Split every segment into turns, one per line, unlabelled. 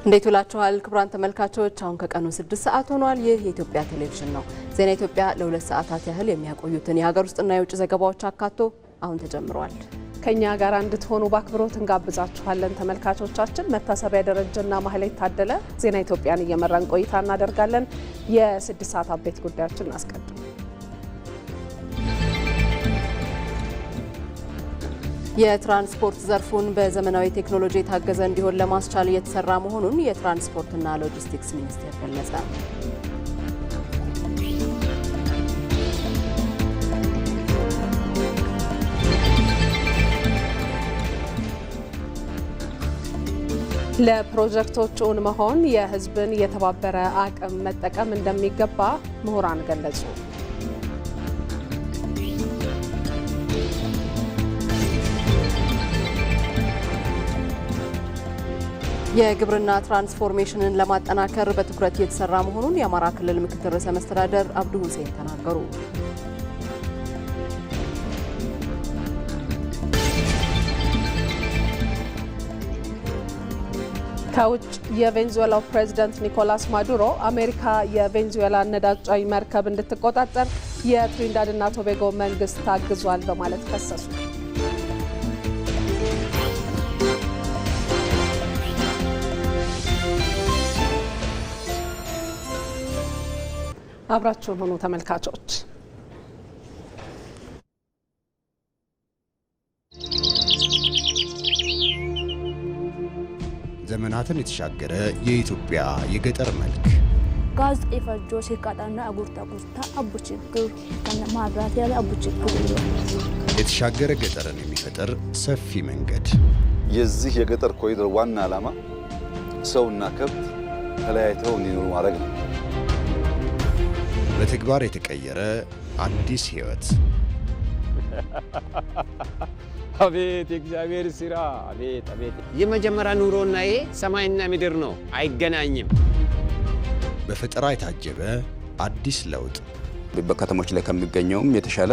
እንዴት ውላችኋል ክቡራን ተመልካቾች አሁን ከቀኑ 6 ሰዓት ሆኗል ይህ የኢትዮጵያ ቴሌቪዥን ነው ዜና ኢትዮጵያ ለ2 ሰዓታት ያህል የሚያቆዩትን የሀገር ውስጥና የውጭ ዘገባዎች አካቶ አሁን ተጀምሯል
ከኛ ጋር እንድትሆኑ በአክብሮት እንጋብዛችኋለን ተመልካቾቻችን መታሰቢያ ደረጃና ማህሌት ታደለ ዜና ኢትዮጵያን እየመራን ቆይታ እናደርጋለን የ6 ሰዓት አበይት ጉዳዮችን አስቀድም
የትራንስፖርት ዘርፉን በዘመናዊ ቴክኖሎጂ የታገዘ እንዲሆን ለማስቻል እየተሰራ መሆኑን የትራንስፖርትና ሎጂስቲክስ ሚኒስቴር ገለጸ።
ለፕሮጀክቶች እውን መሆን የህዝብን የተባበረ አቅም መጠቀም እንደሚገባ ምሁራን ገለጹ።
የግብርና ትራንስፎርሜሽንን ለማጠናከር በትኩረት እየተሰራ መሆኑን የአማራ ክልል ምክትል ርዕሰ መስተዳድር አብዱ ሁሴን ተናገሩ።
ከውጭ የቬንዙዌላው ፕሬዝዳንት ኒኮላስ ማዱሮ አሜሪካ የቬንዙዌላ ነዳጅ ጫኝ መርከብ እንድትቆጣጠር የትሪንዳድና ቶቤጎ መንግስት ታግዟል በማለት ከሰሱ። አብራችሁን ሆኑ ተመልካቾች
ዘመናትን የተሻገረ የኢትዮጵያ የገጠር መልክ
ጋዝ ኢፈጆ ሲቃጣና አጉርታ ጉርታ አቡችግር ከነማብራት ያለ አቡችግር
የተሻገረ ገጠርን የሚፈጥር ሰፊ መንገድ
የዚህ የገጠር ኮሪደር ዋና ዓላማ ሰውና ከብት ተለያይተው እንዲኖሩ ማድረግ ነው።
በተግባር የተቀየረ አዲስ ህይወት
አቤት እግዚአብሔር ስራ አቤት አቤት የመጀመሪያ ኑሮና ሰማይና ምድር ነው አይገናኝም
በፈጠራ የታጀበ አዲስ ለውጥ
በከተሞች ላይ ከሚገኘውም የተሻለ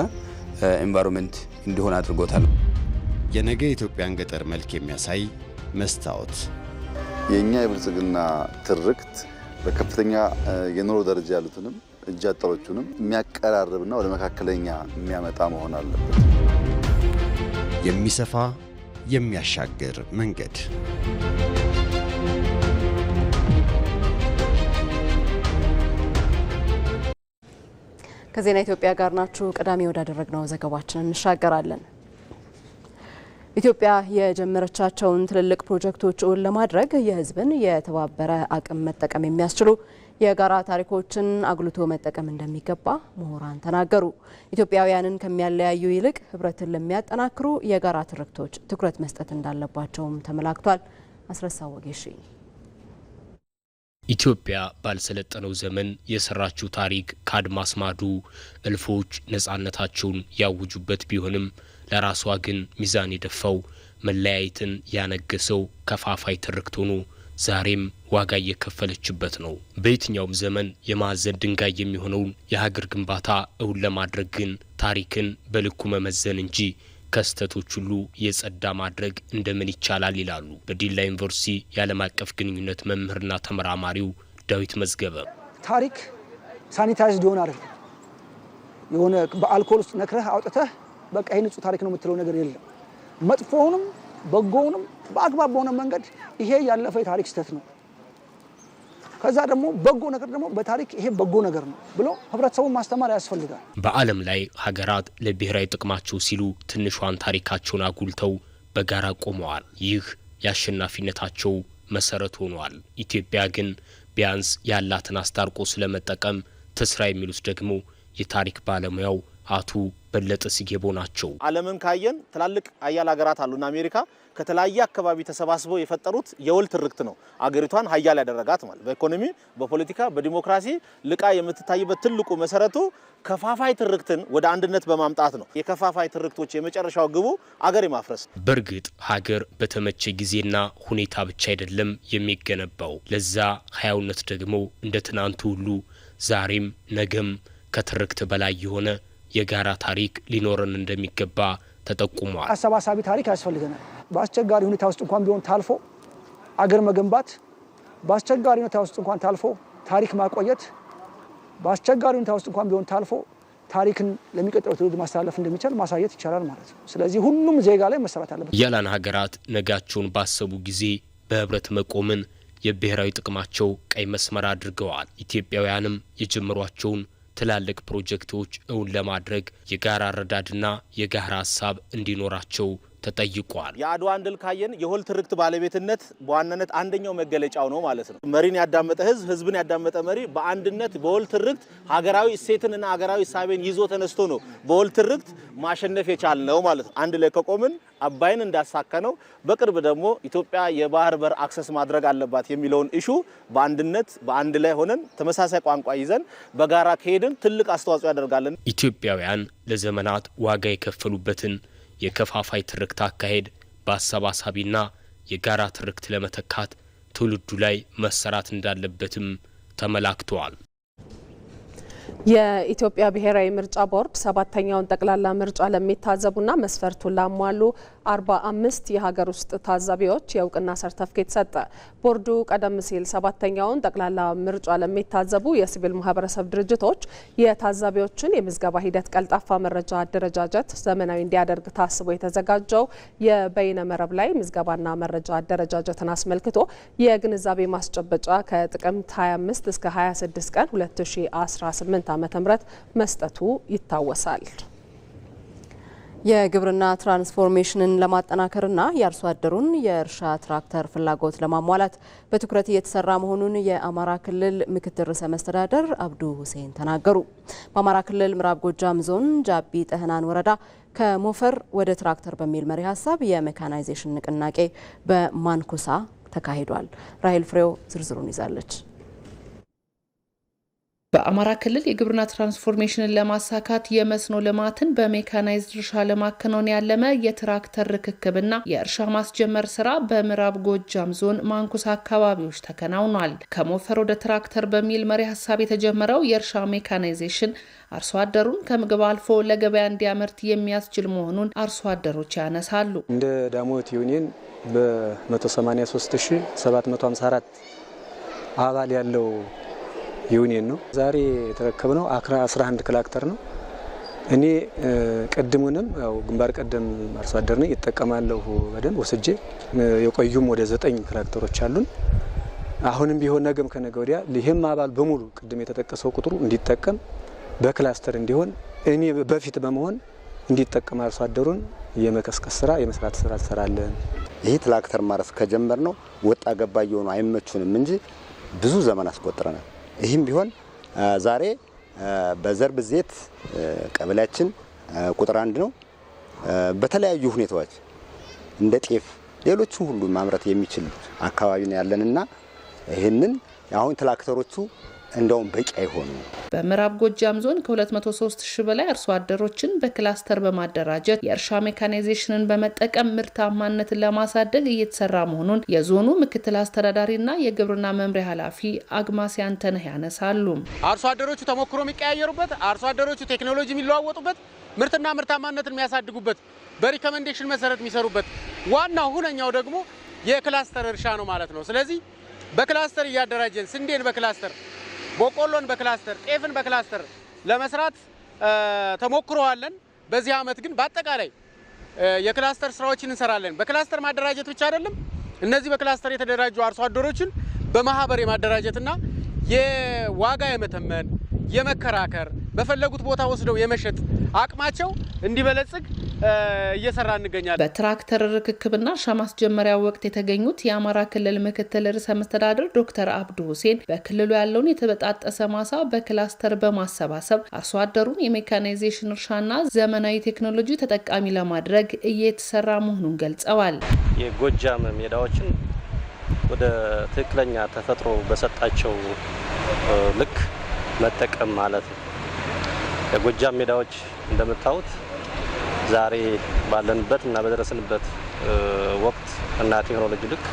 ኤንቫይሮንመንት እንዲሆን አድርጎታል
የነገ ኢትዮጵያን ገጠር መልክ የሚያሳይ መስታወት
የኛ የብልጽግና ትርክት በከፍተኛ የኑሮ ደረጃ ያሉትንም እጃጠሮቹንም የሚያቀራርብና ወደ መካከለኛ የሚያመጣ መሆን አለበት
የሚሰፋ የሚያሻግር መንገድ
ከዜና ኢትዮጵያ ጋር ናችሁ ቀዳሚ ወዳደረግነው ዘገባችን እንሻገራለን ኢትዮጵያ የጀመረቻቸውን ትልልቅ ፕሮጀክቶች እውን ለማድረግ የህዝብን የተባበረ አቅም መጠቀም የሚያስችሉ የጋራ ታሪኮችን አጉልቶ መጠቀም እንደሚገባ ምሁራን ተናገሩ። ኢትዮጵያውያንን ከሚያለያዩ ይልቅ ህብረትን ለሚያጠናክሩ የጋራ ትርክቶች ትኩረት መስጠት እንዳለባቸውም ተመላክቷል። አስረሳው ወጌሺ
ኢትዮጵያ ባልሰለጠነው ዘመን የሰራችው ታሪክ ከአድማስ ማዶ እልፎች ነጻነታቸውን ያውጁበት ቢሆንም ለራሷ ግን ሚዛን የደፋው መለያየትን ያነገሰው ከፋፋይ ትርክት ሆኖ ዛሬም ዋጋ እየከፈለችበት ነው። በየትኛውም ዘመን የማዕዘን ድንጋይ የሚሆነውን የሀገር ግንባታ እውን ለማድረግ ግን ታሪክን በልኩ መመዘን እንጂ ከስተቶች ሁሉ የጸዳ ማድረግ እንደምን ይቻላል ይላሉ በዲላ ዩኒቨርሲቲ የዓለም አቀፍ ግንኙነት መምህርና ተመራማሪው ዳዊት መዝገበ።
ታሪክ ሳኒታይዝድ ሆነ አይደል የሆነ በአልኮል ውስጥ ነክረህ አውጥተህ በቃ ይሄ ንጹህ ታሪክ ነው የምትለው ነገር የለም። መጥፎውንም በጎውንም በአግባብ በሆነ መንገድ ይሄ ያለፈ የታሪክ ስተት ነው ከዛ ደግሞ በጎ ነገር ደግሞ በታሪክ ይሄ በጎ ነገር ነው ብሎ ህብረተሰቡን ማስተማር ያስፈልጋል።
በዓለም ላይ ሀገራት ለብሔራዊ ጥቅማቸው ሲሉ ትንሿን ታሪካቸውን አጉልተው በጋራ ቆመዋል። ይህ የአሸናፊነታቸው መሰረት ሆኗል። ኢትዮጵያ ግን ቢያንስ ያላትን አስታርቆ ስለመጠቀም ተስራ የሚሉት ደግሞ የታሪክ ባለሙያው አቶ በለጠ ሲጌቦ ናቸው።
ዓለምን ካየን ትላልቅ አያል ሀገራት አሉና አሜሪካ ከተለያየ አካባቢ ተሰባስበው የፈጠሩት የወል ትርክት ነው አገሪቷን ሀያል ያደረጋት ማለት በኢኮኖሚ በፖለቲካ በዲሞክራሲ ልቃ የምትታይበት ትልቁ መሰረቱ ከፋፋይ ትርክትን ወደ አንድነት በማምጣት ነው። የከፋፋይ ትርክቶች የመጨረሻው ግቡ አገር ማፍረስ።
በርግጥ ሀገር በተመቸ ጊዜና ሁኔታ ብቻ አይደለም የሚገነባው። ለዛ ሀያውነት ደግሞ እንደ ትናንቱ ሁሉ ዛሬም ነገም ከትርክት በላይ የሆነ የጋራ ታሪክ ሊኖርን እንደሚገባ ተጠቁሟል።
አሰባሳቢ ታሪክ ያስፈልገናል። በአስቸጋሪ ሁኔታ ውስጥ እንኳን ቢሆን ታልፎ አገር መገንባት በአስቸጋሪ ሁኔታ ውስጥ እንኳን ታልፎ ታሪክ ማቆየት በአስቸጋሪ ሁኔታ ውስጥ እንኳን ቢሆን ታልፎ ታሪክን ለሚቀጥለው ትውልድ ማስተላለፍ እንደሚቻል ማሳየት ይቻላል ማለት ነው። ስለዚህ ሁሉም ዜጋ ላይ መሰራት አለበት።
ያላን ሀገራት ነጋቸውን ባሰቡ ጊዜ በህብረት መቆምን የብሔራዊ ጥቅማቸው ቀይ መስመር አድርገዋል። ኢትዮጵያውያንም የጀመሯቸውን ትላልቅ ፕሮጀክቶች እውን ለማድረግ የጋራ ረዳድና የጋራ ሀሳብ እንዲኖራቸው ተጠይቋል።
የአድዋን ድል ካየን የሆል ትርክት ባለቤትነት በዋናነት አንደኛው መገለጫው ነው ማለት ነው። መሪን ያዳመጠ ህዝብን ያዳመጠ መሪ በአንድነት በሆል ትርክት ሀገራዊ እሴትንና ሀገራዊ ሳቤን ይዞ ተነስቶ ነው በሆል ትርክት ማሸነፍ የቻልነው ማለት ነው። አንድ ላይ ከቆምን አባይን እንዳሳከነው በቅርብ ደግሞ ኢትዮጵያ የባህር በር አክሰስ ማድረግ አለባት የሚለውን ኢሹ በአንድነት በአንድ ላይ ሆነን ተመሳሳይ ቋንቋ ይዘን በጋራ ከሄድን ትልቅ አስተዋጽኦ ያደርጋለን።
ኢትዮጵያውያን ለዘመናት ዋጋ የከፈሉበትን የከፋፋይ ትርክት አካሄድ በአሰባሳቢና የጋራ ትርክት ለመተካት ትውልዱ ላይ መሰራት እንዳለበትም ተመላክቷል።
የኢትዮጵያ ብሔራዊ ምርጫ ቦርድ 7ኛውን ጠቅላላ ምርጫ ለሚታዘቡና መስፈርቱን ላሟሉ 45 የሀገር ውስጥ ታዛቢዎች የእውቅና ሰርተፍኬት ሰጠ። ቦርዱ ቀደም ሲል 7ኛውን ጠቅላላ ምርጫ ለሚታዘቡ የሲቪል ማህበረሰብ ድርጅቶች የታዛቢዎችን የምዝገባ ሂደት ቀልጣፋ መረጃ አደረጃጀት ዘመናዊ እንዲያደርግ ታስቦ የተዘጋጀው የበይነ መረብ ላይ ምዝገባና መረጃ አደረጃጀትን አስመልክቶ የግንዛቤ ማስጨበጫ ከጥቅምት 25 እስከ 26 ቀን 2018 ዓ.ም መስጠቱ ይታወሳል።
የግብርና ትራንስፎርሜሽንን ለማጠናከርና የአርሶ አደሩን የእርሻ ትራክተር ፍላጎት ለማሟላት በትኩረት እየተሰራ መሆኑን የአማራ ክልል ምክትል ርዕሰ መስተዳደር አብዱ ሁሴን ተናገሩ። በአማራ ክልል ምዕራብ ጎጃም ዞን ጃቢ ጠህናን ወረዳ ከሞፈር ወደ ትራክተር በሚል መሪ ሀሳብ የሜካናይዜሽን ንቅናቄ በማንኩሳ ተካሂዷል። ራሄል ፍሬው ዝርዝሩን ይዛለች።
በአማራ ክልል የግብርና ትራንስፎርሜሽንን ለማሳካት የመስኖ ልማትን በሜካናይዝድ እርሻ ለማከናወን ያለመ የትራክተር ርክክብና የእርሻ ማስጀመር ስራ በምዕራብ ጎጃም ዞን ማንኩሳ አካባቢዎች ተከናውኗል። ከሞፈር ወደ ትራክተር በሚል መሪ ሀሳብ የተጀመረው የእርሻ ሜካናይዜሽን አርሶ አደሩን ከምግብ አልፎ ለገበያ እንዲያመርት የሚያስችል መሆኑን አርሶ አደሮች ያነሳሉ።
እንደ ዳሞት ዩኒየን በ183754 አባል ያለው ዩኒየን ነው። ዛሬ የተረከብነው 11 ትራክተር ነው። እኔ ቀድሙንም ያው ግንባር ቀደም አርሶ አደር ነኝ፣ እጠቀማለሁ በደንብ ወስጄ የቆዩም ወደ 9 ትራክተሮች አሉን። አሁንም ቢሆን ነገም ከነገ ወዲያ ይሄም አባል በሙሉ ቅድም የተጠቀሰው ቁጥሩ እንዲጠቀም በክላስተር እንዲሆን እኔ በፊት በመሆን እንዲጠቀም አርሶ አደሩን የመቀስቀስ ስራ የመስራት ስራ እንሰራለን።
ይሄ ትራክተር ማረስ ከጀመርነው ወጣ ገባ የሆኑ አይመቹንም እንጂ ብዙ ዘመን አስቆጥረናል። ይህም ቢሆን ዛሬ በዘር ብዜት ቀበሌያችን ቁጥር 1 ነው። በተለያዩ ሁኔታዎች እንደ ጤፍ ሌሎችም ሁሉ ማምረት የሚችል አካባቢ ነው ያለንና ይህንን አሁን ትራክተሮቹ እንደውም በቂ አይሆኑ።
በምዕራብ ጎጃም ዞን ከ203,000 በላይ አርሶ አደሮችን በክላስተር በማደራጀት የእርሻ ሜካናይዜሽንን በመጠቀም ምርታማነትን ለማሳደግ እየተሰራ መሆኑን የዞኑ ምክትል አስተዳዳሪና የግብርና መምሪያ ኃላፊ አግማስ ያንተነህ ያነሳሉ።
አርሶ አደሮቹ ተሞክሮ የሚቀያየሩበት፣ አርሶ አደሮቹ ቴክኖሎጂ የሚለዋወጡበት፣ ምርትና ምርታማነትን የሚያሳድጉበት፣ በሪኮሜንዴሽን መሰረት የሚሰሩበት ዋናው ሁነኛው ደግሞ የክላስተር እርሻ ነው ማለት ነው። ስለዚህ በክላስተር እያደራጀን ስንዴን በክላስተር በቆሎን በክላስተር ጤፍን በክላስተር ለመስራት ተሞክሮዋለን። በዚህ አመት ግን በአጠቃላይ የክላስተር ስራዎችን እንሰራለን። በክላስተር ማደራጀት ብቻ አይደለም፣ እነዚህ በክላስተር የተደራጁ አርሶ አደሮችን በማህበር የማደራጀትና የዋጋ የመተመን የመከራከር በፈለጉት ቦታ ወስደው የመሸጥ አቅማቸው እንዲበለጽግ እየሰራ እንገኛለን።
በትራክተር ርክክብና እርሻ ማስጀመሪያ ወቅት የተገኙት የአማራ ክልል ምክትል ርዕሰ መስተዳድር ዶክተር አብዱ ሁሴን በክልሉ ያለውን የተበጣጠሰ ማሳ በክላስተር በማሰባሰብ አርሶ አደሩን የሜካናይዜሽን እርሻና ዘመናዊ ቴክኖሎጂ ተጠቃሚ ለማድረግ እየተሰራ መሆኑን ገልጸዋል።
የጎጃም ሜዳዎችን ወደ ትክክለኛ ተፈጥሮ በሰጣቸው ልክ መጠቀም ማለት ነው። የጎጃም ሜዳዎች እንደምታዩት ዛሬ ባለንበት እና በደረስንበት ወቅት እና ቴክኖሎጂ ልክ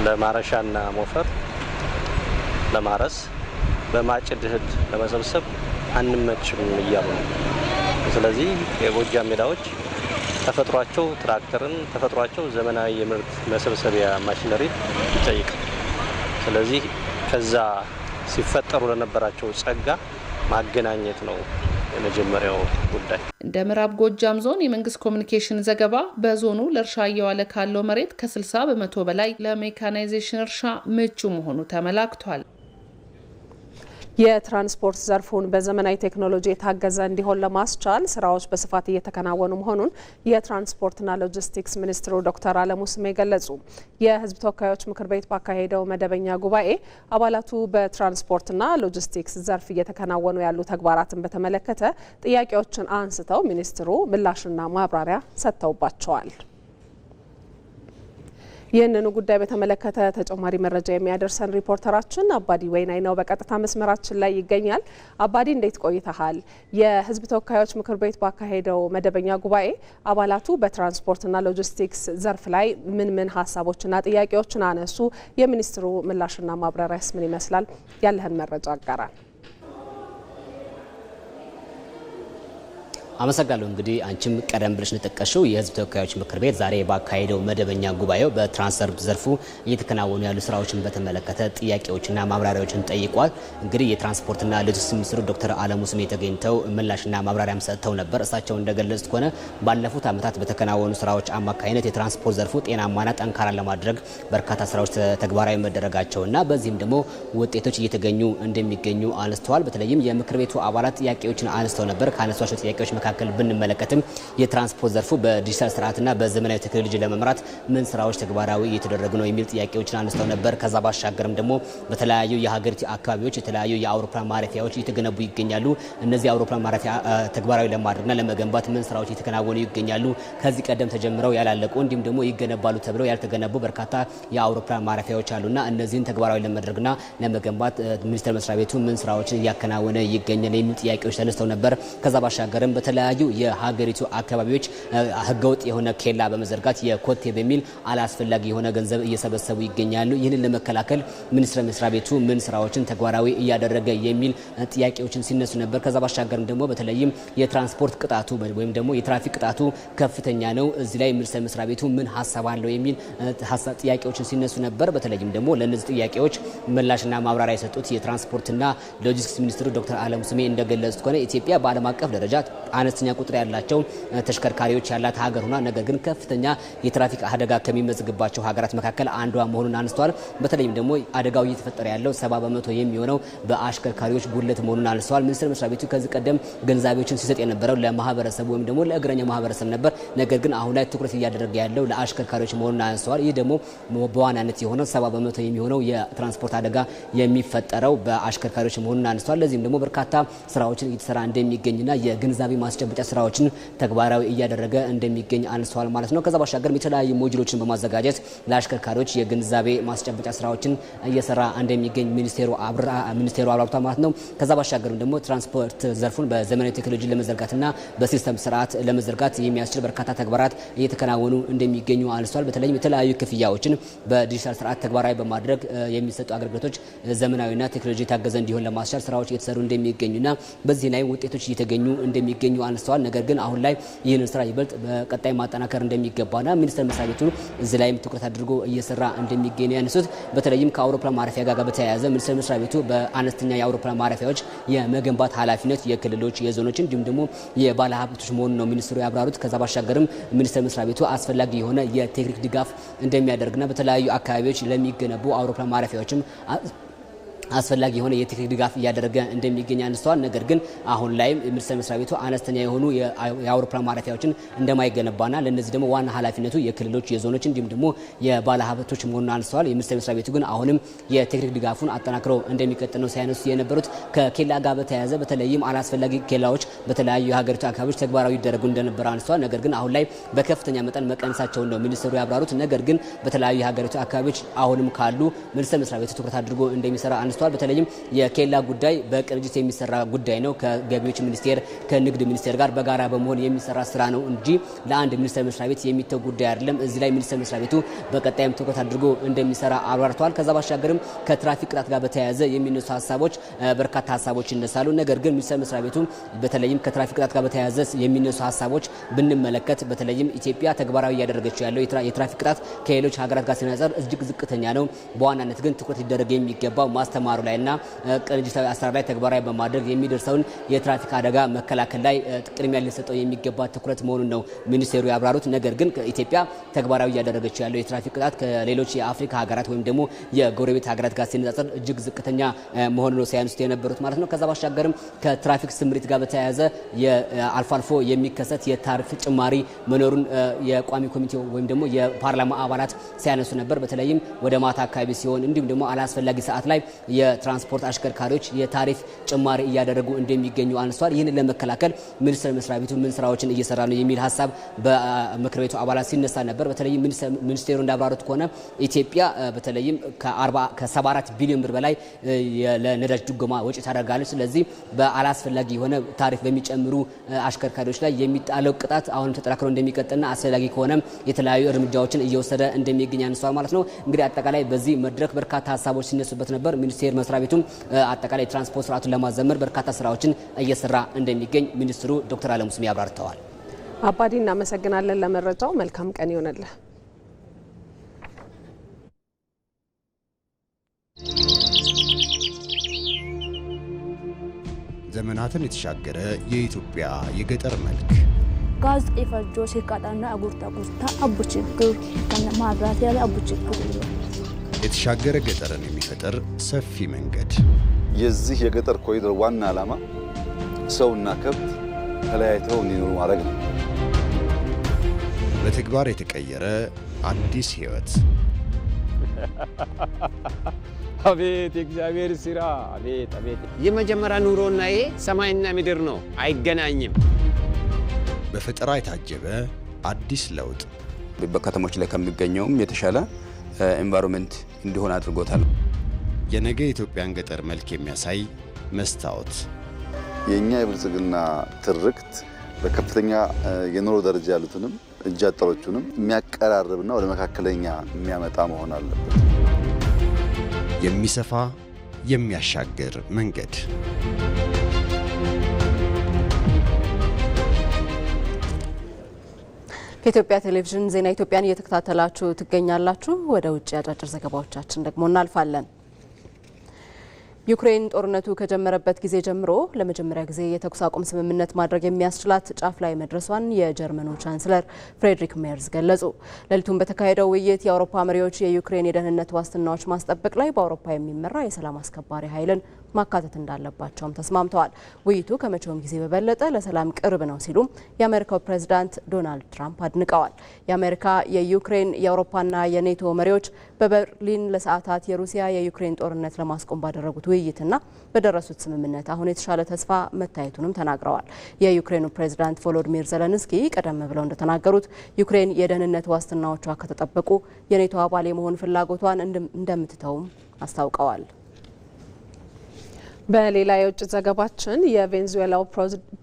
ለማረሻና ሞፈር ለማረስ በማጭድ እህል ለመሰብሰብ አንመችም እያሉ ነው። ስለዚህ የጎጃም ሜዳዎች ተፈጥሯቸው ትራክተርን፣ ተፈጥሯቸው ዘመናዊ የምርት መሰብሰቢያ ማሽነሪ ይጠይቃል። ስለዚህ ከዛ ሲፈጠሩ ለነበራቸው ጸጋ ማገናኘት ነው የመጀመሪያው ጉዳይ።
እንደ ምዕራብ ጎጃም ዞን የመንግስት ኮሚኒኬሽን ዘገባ በዞኑ ለእርሻ እየዋለ ካለው መሬት ከ60 በመቶ በላይ ለሜካናይዜሽን እርሻ ምቹ መሆኑ ተመላክቷል።
የትራንስፖርት ዘርፉን በዘመናዊ ቴክኖሎጂ የታገዘ እንዲሆን ለማስቻል ስራዎች በስፋት እየተከናወኑ መሆኑን የትራንስፖርትና ሎጂስቲክስ ሚኒስትሩ ዶክተር አለሙ ስሜ ገለጹ። የህዝብ ተወካዮች ምክር ቤት ባካሄደው መደበኛ ጉባኤ አባላቱ በትራንስፖርትና ሎጂስቲክስ ዘርፍ እየተከናወኑ ያሉ ተግባራትን በተመለከተ ጥያቄዎችን አንስተው ሚኒስትሩ ምላሽና ማብራሪያ ሰጥተውባቸዋል። ይህንኑ ጉዳይ በተመለከተ ተጨማሪ መረጃ የሚያደርሰን ሪፖርተራችን አባዲ ወይናይ ነው በቀጥታ መስመራችን ላይ ይገኛል። አባዲ እንዴት ቆይተሃል? የህዝብ ተወካዮች ምክር ቤት ባካሄደው መደበኛ ጉባኤ አባላቱ በትራንስፖርትና ሎጂስቲክስ ዘርፍ ላይ ምን ሀሳቦችና ጥያቄዎችን አነሱ? የሚኒስትሩ ምላሽና ማብራሪያስ ምን ይመስላል? ያለህን መረጃ አጋራል።
አመሰግናለሁ። እንግዲህ አንቺም ቀደም ብለሽ እንደጠቀሽው የህዝብ ተወካዮች ምክር ቤት ዛሬ ባካሄደው መደበኛ ጉባኤው በትራንስፖርት ዘርፉ እየተከናወኑ ያሉ ስራዎችን በተመለከተ ጥያቄዎችና ማብራሪያዎችን ጠይቋል። እንግዲህ የትራንስፖርትና ሎጂስቲክስ ሚኒስትሩ ዶክተር አለሙ ስሜ ተገኝተው ምላሽና ማብራሪያም ሰጥተው ነበር። እሳቸው እንደገለጹት ከሆነ ባለፉት ዓመታት በተከናወኑ ስራዎች አማካኝነት የትራንስፖርት ዘርፉ ጤናማና ጠንካራ ለማድረግ በርካታ ስራዎች ተግባራዊ መደረጋቸውና በዚህም ደግሞ ውጤቶች እየተገኙ እንደሚገኙ አነስተዋል። በተለይም የምክር ቤቱ አባላት ጥያቄዎችን አነስተው ነበር። ካነሷቸው ጥያቄዎች መካከል ብንመለከትም የትራንስፖርት ዘርፉ በዲጂታል ስርዓትና በዘመናዊ ቴክኖሎጂ ለመምራት ምን ስራዎች ተግባራዊ እየተደረጉ ነው የሚል ጥያቄዎችን አነስተው ነበር። ከዛ ባሻገርም ደግሞ በተለያዩ የሀገሪቱ አካባቢዎች የተለያዩ የአውሮፕላን ማረፊያዎች እየተገነቡ ይገኛሉ። እነዚህ አውሮፕላን ማረፊያ ተግባራዊ ለማድረግና ለመገንባት ምን ስራዎች እየተከናወኑ ይገኛሉ? ከዚህ ቀደም ተጀምረው ያላለቁ እንዲሁም ደግሞ ይገነባሉ ተብለው ያልተገነቡ በርካታ የአውሮፕላን ማረፊያዎች አሉና እነዚህን ተግባራዊ ለማድረግና ለመገንባት ሚኒስቴር መስሪያ ቤቱ ምን ስራዎችን እያከናወነ ይገኛል የሚል ጥያቄዎች ተነስተው ነበር። ከዛ ባሻገርም በተለያዩ የሀገሪቱ አካባቢዎች ህገወጥ የሆነ ኬላ በመዘርጋት የኮቴ በሚል አላስፈላጊ የሆነ ገንዘብ እየሰበሰቡ ይገኛሉ። ይህንን ለመከላከል ሚኒስቴር መስሪያ ቤቱ ምን ስራዎችን ተግባራዊ እያደረገ የሚል ጥያቄዎችን ሲነሱ ነበር። ከዛ ባሻገርም ደግሞ በተለይም የትራንስፖርት ቅጣቱ ወይም ደግሞ የትራፊክ ቅጣቱ ከፍተኛ ነው፣ እዚህ ላይ ሚኒስቴር መስሪያ ቤቱ ምን ሀሳብ አለው የሚል ጥያቄዎችን ሲነሱ ነበር። በተለይም ደግሞ ለእነዚህ ጥያቄዎች ምላሽና ማብራሪያ የሰጡት የትራንስፖርትና ሎጂስቲክስ ሚኒስትሩ ዶክተር አለሙ ስሜ እንደገለጹት ከሆነ ኢትዮጵያ በዓለም አቀፍ ደረጃ አነስተኛ ቁጥር ያላቸው ተሽከርካሪዎች ያላት ሀገር ሆና ነገር ግን ከፍተኛ የትራፊክ አደጋ ከሚመዝግባቸው ሀገራት መካከል አንዷ መሆኑን አንስተዋል። በተለይም ደግሞ አደጋው እየተፈጠረ ያለው 70 በመቶ የሚሆነው በአሽከርካሪዎች ጉድለት መሆኑን አንስተዋል። ሚኒስቴር መስሪያ ቤቱ ከዚህ ቀደም ግንዛቤዎችን ሲሰጥ የነበረው ለማህበረሰቡ ወይም ደግሞ ለእግረኛ ማህበረሰብ ነበር። ነገር ግን አሁን ላይ ትኩረት እያደረገ ያለው ለአሽከርካሪዎች መሆኑን አንስተዋል። ይህ ደግሞ በዋናነት የሆነው 70 በመቶ የሚሆነው የትራንስፖርት አደጋ የሚፈጠረው በአሽከርካሪዎች መሆኑን አንስተዋል። ለዚህም ደግሞ በርካታ ስራዎችን እየተሰራ እንደሚገኝና የግንዛቤ ማስጨበጫ ስራዎችን ተግባራዊ እያደረገ እንደሚገኝ አንስተዋል ማለት ነው። ከዛ ባሻገር የተለያዩ ሞጁሎችን በማዘጋጀት ለአሽከርካሪዎች የግንዛቤ ማስጨበጫ ስራዎችን እየሰራ እንደሚገኝ ሚኒስቴሩ አብራርቷል ማለት ነው። ከዛ ባሻገርም ደግሞ ትራንስፖርት ዘርፉን በዘመናዊ ቴክኖሎጂ ለመዘርጋትና በሲስተም ስርዓት ለመዘርጋት የሚያስችል በርካታ ተግባራት እየተከናወኑ እንደሚገኙ አንስተዋል። በተለይም የተለያዩ ክፍያዎችን በዲጂታል ስርዓት ተግባራዊ በማድረግ የሚሰጡ አገልግሎቶች ዘመናዊና ቴክኖሎጂ የታገዘ እንዲሆን ለማስቻል ስራዎች እየተሰሩ እንደሚገኙና በዚህ ላይ ውጤቶች እየተገኙ እንደሚገኙ አንስተዋል። ነገር ግን አሁን ላይ ይህንን ስራ ይበልጥ በቀጣይ ማጠናከር እንደሚገባና ሚኒስቴር መስሪያ ቤቱ እዚህ ላይም ትኩረት አድርጎ እየሰራ እንደሚገኝ ያነሱት። በተለይም ከአውሮፕላን ማረፊያ ጋር በተያያዘ ሚኒስቴር መስሪያ ቤቱ በአነስተኛ የአውሮፕላን ማረፊያዎች የመገንባት ኃላፊነት የክልሎች፣ የዞኖች እንዲሁም ደግሞ የባለ ሀብቶች መሆኑን ነው ሚኒስትሩ ያብራሩት። ከዛ ባሻገርም ሚኒስቴር መስሪያ ቤቱ አስፈላጊ የሆነ የቴክኒክ ድጋፍ እንደሚያደርግና በተለያዩ አካባቢዎች ለሚገነቡ አውሮፕላን ማረፊያዎችም አስፈላጊ የሆነ የቴክኒክ ድጋፍ እያደረገ እንደሚገኝ አንስተዋል። ነገር ግን አሁን ላይ ሚኒስቴር መስሪያ ቤቱ አነስተኛ የሆኑ የአውሮፕላን ማረፊያዎችን እንደማይገነባና ለነዚህ ደግሞ ዋና ኃላፊነቱ የክልሎች፣ የዞኖች እንዲሁም ደግሞ የባለ ሀብቶች መሆኑን አንስተዋል። የሚኒስቴር መስሪያ ቤቱ ግን አሁንም የቴክኒክ ድጋፉን አጠናክሮ እንደሚቀጥል ነው ሲያነሱ የነበሩት። ከኬላ ጋር በተያያዘ በተለይም አላስፈላጊ ኬላዎች በተለያዩ የሀገሪቱ አካባቢዎች ተግባራዊ ይደረጉ እንደነበረ አንስተዋል። ነገር ግን አሁን ላይ በከፍተኛ መጠን መቀነሳቸውን ነው ሚኒስትሩ ያብራሩት። ነገር ግን በተለያዩ የሀገሪቱ አካባቢዎች አሁንም ካሉ ሚኒስቴር መስሪያ ቤቱ ትኩረት አድርጎ እንደሚሰራ ተነስቷል። በተለይም የኬላ ጉዳይ በቅንጅት የሚሰራ ጉዳይ ነው። ከገቢዎች ሚኒስቴር ከንግድ ሚኒስቴር ጋር በጋራ በመሆን የሚሰራ ስራ ነው እንጂ ለአንድ ሚኒስቴር መስሪያ ቤት የሚተው ጉዳይ አይደለም። እዚህ ላይ ሚኒስቴር መስሪያ ቤቱ በቀጣይም ትኩረት አድርጎ እንደሚሰራ አብራርተዋል። ከዛ ባሻገርም ከትራፊክ ቅጣት ጋር በተያያዘ የሚነሱ ሀሳቦች በርካታ ሀሳቦች ይነሳሉ። ነገር ግን ሚኒስቴር መስሪያ ቤቱ በተለይም ከትራፊክ ቅጣት ጋር በተያያዘ የሚነሱ ሀሳቦች ብንመለከት በተለይም ኢትዮጵያ ተግባራዊ እያደረገችው ያለው የትራፊክ ቅጣት ከሌሎች ሀገራት ጋር ሲነጻጸር እጅግ ዝቅተኛ ነው። በዋናነት ግን ትኩረት ሊደረግ የሚገባው ማስተማሩ ላይና ቅንጅታዊ አሰራር ላይ ተግባራዊ በማድረግ የሚደርሰውን የትራፊክ አደጋ መከላከል ላይ ቅድሚያ ሊሰጠው የሚገባ ትኩረት መሆኑን ነው ሚኒስቴሩ ያብራሩት። ነገር ግን ኢትዮጵያ ተግባራዊ እያደረገችው ያለው የትራፊክ ቅጣት ከሌሎች የአፍሪካ ሀገራት ወይም ደግሞ የጎረቤት ሀገራት ጋር ሲነጻጸር እጅግ ዝቅተኛ መሆኑን ነው ሲያነሱት የነበሩት ማለት ነው። ከዛ ባሻገርም ከትራፊክ ስምሪት ጋር በተያያዘ አልፎ አልፎ የሚከሰት የታሪፍ ጭማሪ መኖሩን የቋሚ ኮሚቴው ወይም ደግሞ የፓርላማ አባላት ሲያነሱ ነበር። በተለይም ወደ ማታ አካባቢ ሲሆን እንዲሁም ደግሞ አላስፈላጊ ሰዓት ላይ የትራንስፖርት አሽከርካሪዎች የታሪፍ ጭማሪ እያደረጉ እንደሚገኙ አንስተዋል። ይህንን ለመከላከል ሚኒስቴር መስሪያ ቤቱ ምን ስራዎችን እየሰራ ነው የሚል ሀሳብ በምክር ቤቱ አባላት ሲነሳ ነበር። በተለይም ሚኒስቴሩ እንዳብራሩት ከሆነ ኢትዮጵያ በተለይም ከ74 ቢሊዮን ብር በላይ ለነዳጅ ድጎማ ወጪ ታደርጋለች። ስለዚህ በአላስፈላጊ የሆነ ታሪፍ በሚጨምሩ አሽከርካሪዎች ላይ የሚጣለው ቅጣት አሁንም ተጠናክሮ እንደሚቀጥልና አስፈላጊ ከሆነ የተለያዩ እርምጃዎችን እየወሰደ እንደሚገኝ አንስተዋል ማለት ነው። እንግዲህ አጠቃላይ በዚህ መድረክ በርካታ ሀሳቦች ሲነሱበት ነበር። ሚኒስቴር መስሪያ ቤቱም አጠቃላይ ትራንስፖርት ስርዓቱን ለማዘመር በርካታ ስራዎችን እየሰራ እንደሚገኝ ሚኒስትሩ ዶክተር አለሙ ስሜ አብራርተዋል።
አባዲ እናመሰግናለን ለመረጃው። መልካም ቀን ይሆንልህ።
ዘመናትን የተሻገረ የኢትዮጵያ የገጠር መልክ
ጋዝ ኢፈጆ ሲቃጣና አጉርታ ጉርታ አቡ ችግር ከማብራት ያለ አቡ ችግር
የተሻገረ ገጠርን የሚፈጥር ሰፊ መንገድ።
የዚህ የገጠር ኮሪደር ዋና ዓላማ ሰውና ከብት ተለያይተው እንዲኖሩ ማድረግ ነው።
በተግባር የተቀየረ አዲስ ህይወት።
አቤት የእግዚአብሔር ስራ! አቤት አቤት! የመጀመሪያ ኑሮና ይሄ ሰማይና ምድር ነው፣ አይገናኝም።
በፈጠራ የታጀበ አዲስ ለውጥ
በከተሞች ላይ ከሚገኘውም የተሻለ ኤንቫይሮንመንት እንዲሆን አድርጎታል።
የነገ የኢትዮጵያን ገጠር መልክ የሚያሳይ መስታወት።
የኛ የብልጽግና ትርክት በከፍተኛ የኑሮ ደረጃ ያሉትንም እጅ አጠሮቹንም የሚያቀራርብና ወደ መካከለኛ የሚያመጣ መሆን አለበት።
የሚሰፋ የሚያሻግር መንገድ።
ከኢትዮጵያ ቴሌቪዥን ዜና ኢትዮጵያን እየተከታተላችሁ ትገኛላችሁ። ወደ ውጭ አጫጭር ዘገባዎቻችን ደግሞ እናልፋለን። ዩክሬን ጦርነቱ ከጀመረበት ጊዜ ጀምሮ ለመጀመሪያ ጊዜ የተኩስ አቁም ስምምነት ማድረግ የሚያስችላት ጫፍ ላይ መድረሷን የጀርመኑ ቻንስለር ፍሬድሪክ ሜርዝ ገለጹ። ሌሊቱን በተካሄደው ውይይት የአውሮፓ መሪዎች የዩክሬን የደህንነት ዋስትናዎች ማስጠበቅ ላይ በአውሮፓ የሚመራ የሰላም አስከባሪ ኃይልን ማካተት እንዳለባቸውም ተስማምተዋል። ውይይቱ ከመቼውም ጊዜ በበለጠ ለሰላም ቅርብ ነው ሲሉም የአሜሪካው ፕሬዝዳንት ዶናልድ ትራምፕ አድንቀዋል። የአሜሪካ፣ የዩክሬን፣ የአውሮፓና የኔቶ መሪዎች በበርሊን ለሰዓታት የሩሲያ የዩክሬን ጦርነት ለማስቆም ባደረጉት ውይይትና በደረሱት ስምምነት አሁን የተሻለ ተስፋ መታየቱንም ተናግረዋል። የዩክሬኑ ፕሬዝዳንት ቮሎዲሚር ዘለንስኪ ቀደም ብለው እንደተናገሩት ዩክሬን የደህንነት ዋስትናዎቿ ከተጠበቁ የኔቶ አባል የመሆን ፍላጎቷን እንደምትተውም አስታውቀዋል።
በሌላ የውጭ ዘገባችን የቬንዙዌላው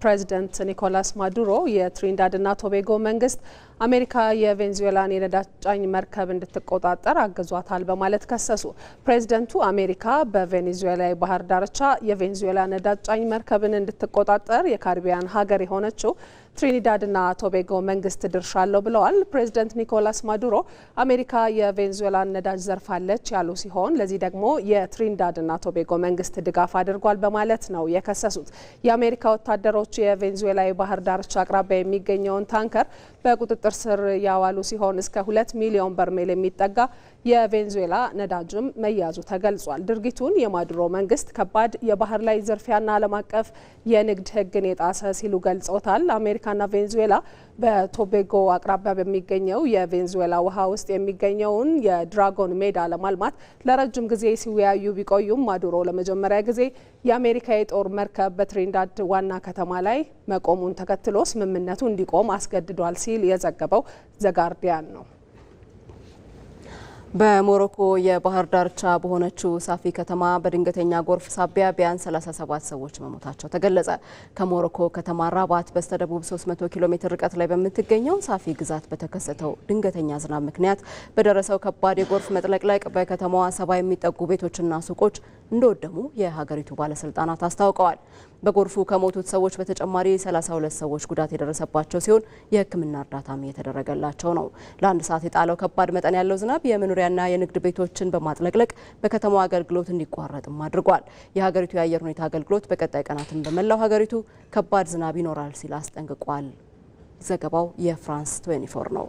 ፕሬዚደንት ኒኮላስ ማዱሮ የትሪኒዳድና ቶቤጎ መንግስት አሜሪካ የቬንዙዌላን የነዳጅ ጫኝ መርከብ እንድትቆጣጠር አግዟታል በማለት ከሰሱ። ፕሬዚደንቱ አሜሪካ በቬኔዙዌላ የባህር ዳርቻ የቬንዙዌላ ነዳጅ ጫኝ መርከብን እንድትቆጣጠር የካሪቢያን ሀገር የሆነችው ትሪኒዳድና ቶቤጎ መንግስት ድርሻ አለው ብለዋል። ፕሬዚደንት ኒኮላስ ማዱሮ አሜሪካ የቬንዙዌላን ነዳጅ ዘርፋለች ያሉ ሲሆን ለዚህ ደግሞ የትሪኒዳድና ቶቤጎ መንግስት ድጋፍ አድርጓል በማለት ነው የከሰሱት። የአሜሪካ ወታደሮች የቬንዙዌላ የባህር ዳርቻ አቅራቢያ የሚገኘውን ታንከር በቁጥጥር ስር ያዋሉ ሲሆን እስከ 2 ሚሊዮን በርሜል የሚጠጋ የቬንዙዌላ ነዳጅም መያዙ ተገልጿል። ድርጊቱን የማዱሮ መንግስት ከባድ የባህር ላይ ዝርፊያና ዓለም አቀፍ የንግድ ሕግን የጣሰ ሲሉ ገልጸውታል። አሜሪካና ቬንዙዌላ በቶቤጎ አቅራቢያ በሚገኘው የቬንዙዌላ ውሃ ውስጥ የሚገኘውን የድራጎን ሜዳ ለማልማት ለረጅም ጊዜ ሲወያዩ ቢቆዩም ማዱሮ ለመጀመሪያ ጊዜ የአሜሪካ የጦር መርከብ በትሪኒዳድ ዋና ከተማ ላይ መቆሙን ተከትሎ ስምምነቱ እንዲቆም አስገድዷል ሲል የዘገበው ዘጋርዲያን ነው።
በሞሮኮ የባህር ዳርቻ በሆነችው ሳፊ ከተማ በድንገተኛ ጎርፍ ሳቢያ ቢያንስ 37 ሰዎች መሞታቸው ተገለጸ። ከሞሮኮ ከተማ ራባት በስተደቡብ 300 ኪሎ ሜትር ርቀት ላይ በምትገኘው ሳፊ ግዛት በተከሰተው ድንገተኛ ዝናብ ምክንያት በደረሰው ከባድ የጎርፍ መጥለቅለቅ በከተማዋ 70 የሚጠጉ ቤቶችና ሱቆች እንደወደሙ የሀገሪቱ ባለስልጣናት አስታውቀዋል። በጎርፉ ከሞቱት ሰዎች በተጨማሪ 32 ሰዎች ጉዳት የደረሰባቸው ሲሆን የሕክምና እርዳታም እየተደረገላቸው ነው። ለአንድ ሰዓት የጣለው ከባድ መጠን ያለው ዝናብ የመኖሪያና የንግድ ቤቶችን በማጥለቅለቅ በከተማዋ አገልግሎት እንዲቋረጥም አድርጓል። የሀገሪቱ የአየር ሁኔታ አገልግሎት በቀጣይ ቀናትም በመላው ሀገሪቱ ከባድ ዝናብ ይኖራል ሲል አስጠንቅቋል። ዘገባው የፍራንስ 24 ነው።